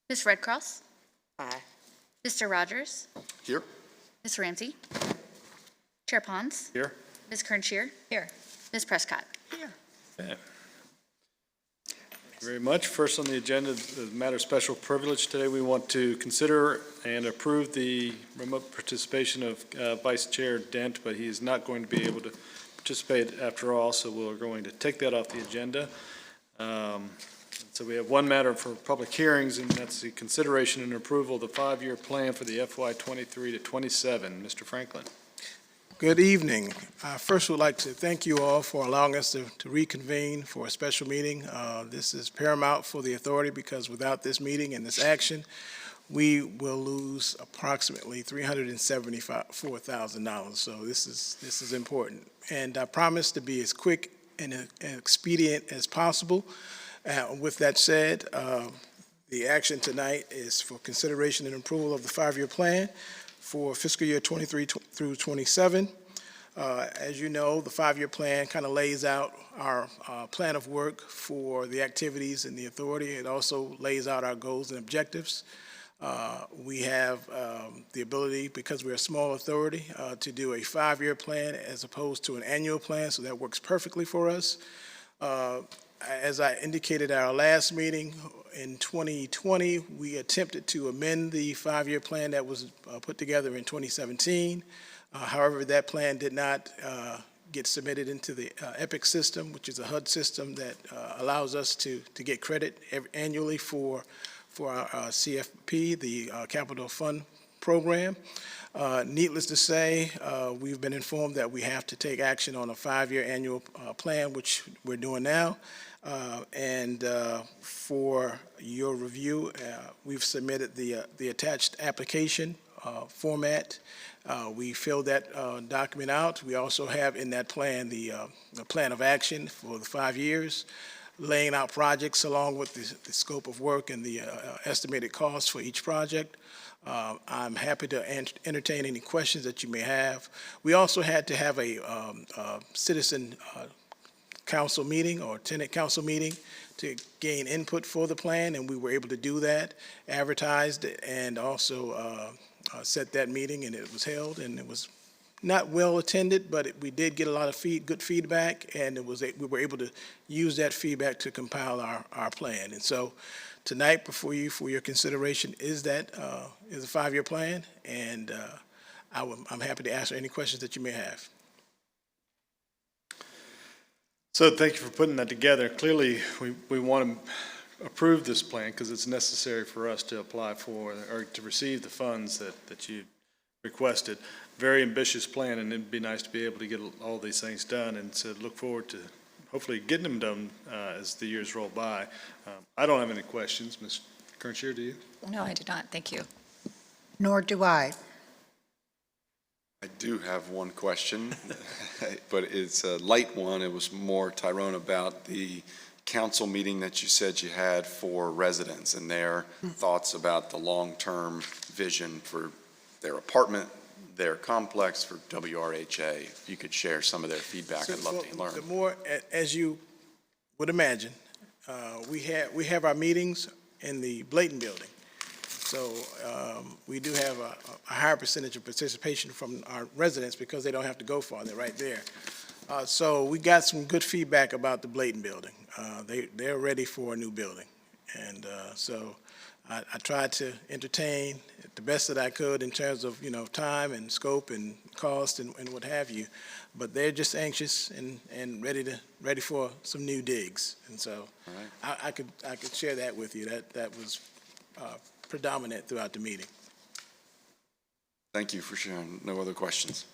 Ms. Redcross? Aye. Mr. Rogers? Here. Ms. Ramsey? Chair Pons? Here. Ms. Kernscher? Here. Ms. Prescott? Here. Okay. Thank you very much. First on the agenda, the matter of special privilege. Today we want to consider and approve the remote participation of Vice Chair Dent, but he is not going to be able to participate after all, so we're going to take that off the agenda. So we have one matter for public hearings, and that's the consideration and approval of the 5-year plan for the FY 23 to 27. Mr. Franklin. Good evening. First, would like to thank you all for allowing us to reconvene for a special meeting. This is paramount for the authority because without this meeting and this action, we will lose approximately $374,000. So this is important. And I promise to be as quick and expedient as possible. With that said, the action tonight is for consideration and approval of the 5-year plan for fiscal year 23 through 27. As you know, the 5-year plan kind of lays out our plan of work for the activities in the authority. It also lays out our goals and objectives. We have the ability, because we're a small authority, to do a 5-year plan as opposed to an annual plan, so that works perfectly for us. As I indicated at our last meeting, in 2020, we attempted to amend the 5-year plan that was put together in 2017. However, that plan did not get submitted into the EPIC system, which is a HUD system that allows us to get credit annually for our CFP, the Capital Fund Program. Needless to say, we've been informed that we have to take action on a 5-year annual plan, which we're doing now. And for your review, we've submitted the attached application format. We filled that document out. We also have in that plan the plan of action for the 5 years, laying out projects along with the scope of work and the estimated costs for each project. I'm happy to entertain any questions that you may have. We also had to have a citizen council meeting or tenant council meeting to gain input for the plan, and we were able to do that, advertised it, and also set that meeting, and it was held, and it was not well attended, but we did get a lot of good feedback, and we were able to use that feedback to compile our plan. And so tonight before you for your consideration is a 5-year plan, and I'm happy to answer any questions that you may have. So thank you for putting that together. Clearly, we want to approve this plan because it's necessary for us to apply for or to receive the funds that you requested. Very ambitious plan, and it'd be nice to be able to get all these things done, and so look forward to hopefully getting them done as the years roll by. I don't have any questions. Ms. Kernscher, do you? No, I do not. Thank you. Nor do I. I do have one question, but it's a light one. It was more, Tyrone, about the council meeting that you said you had for residents and their thoughts about the long-term vision for their apartment, their complex, for WRHA. If you could share some of their feedback, I'd love to learn. The more, as you would imagine, we have our meetings in the Blayton building. So we do have a higher percentage of participation from our residents because they don't have to go far. They're right there. So we got some good feedback about the Blayton building. They're ready for a new building. And so I tried to entertain the best that I could in terms of, time and scope and cost and what have you. But they're just anxious and ready for some new digs. And so I could share that with you. That was predominant throughout the meeting. Thank you for sharing. No other questions.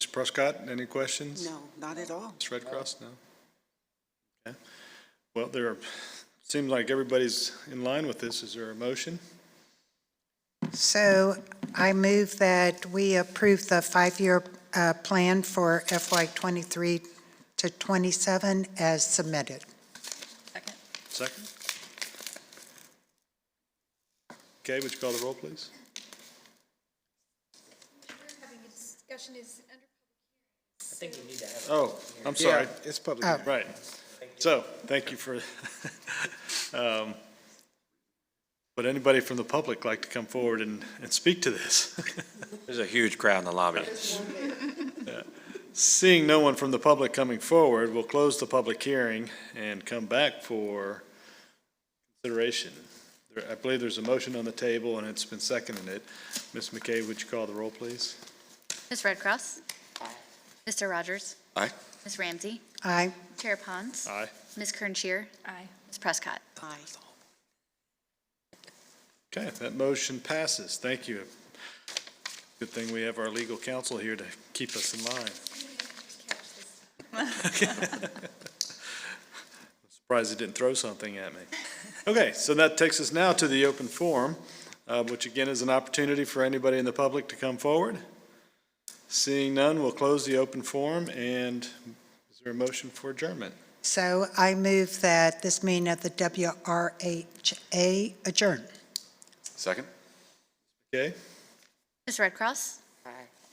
Ms. Prescott, any questions? No, not at all. Ms. Redcross, no? Okay. Well, seems like everybody's in line with this. Is there a motion? So I move that we approve the 5-year plan for FY 23 to 27 as submitted. Second. Second? Okay, would you call the roll, please? Having a discussion is under I think we need to have. Oh, I'm sorry. Yeah, it's public. Right. So, thank you for, Would anybody from the public like to come forward and speak to this? There's a huge crowd in the lobby. Seeing no one from the public coming forward, we'll close the public hearing and come back for consideration. I believe there's a motion on the table, and it's been seconded. Ms. McKay, would you call the roll, please? Ms. Redcross? Mr. Rogers? Aye. Ms. Ramsey? Aye. Chair Pons? Aye. Ms. Kernscher? Aye. Ms. Prescott? Aye. Okay, that motion passes. Thank you. Good thing we have our legal counsel here to keep us in line. Surprised he didn't throw something at me. Okay, so that takes us now to the open forum, which again is an opportunity for anybody in the public to come forward. Seeing none, we'll close the open forum, and is there a motion for adjournment? So I move that this meeting of the WRHA adjourn. Second? Okay, Ms. Redcross?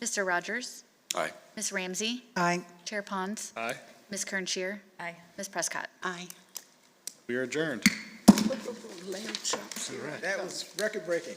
Mr. Rogers? Aye. Ms. Ramsey? Aye. Chair Pons? aye, Ms. Kernscher? Aye. Ms. Prescott? Aye. we are adjourned. That was record-breaking.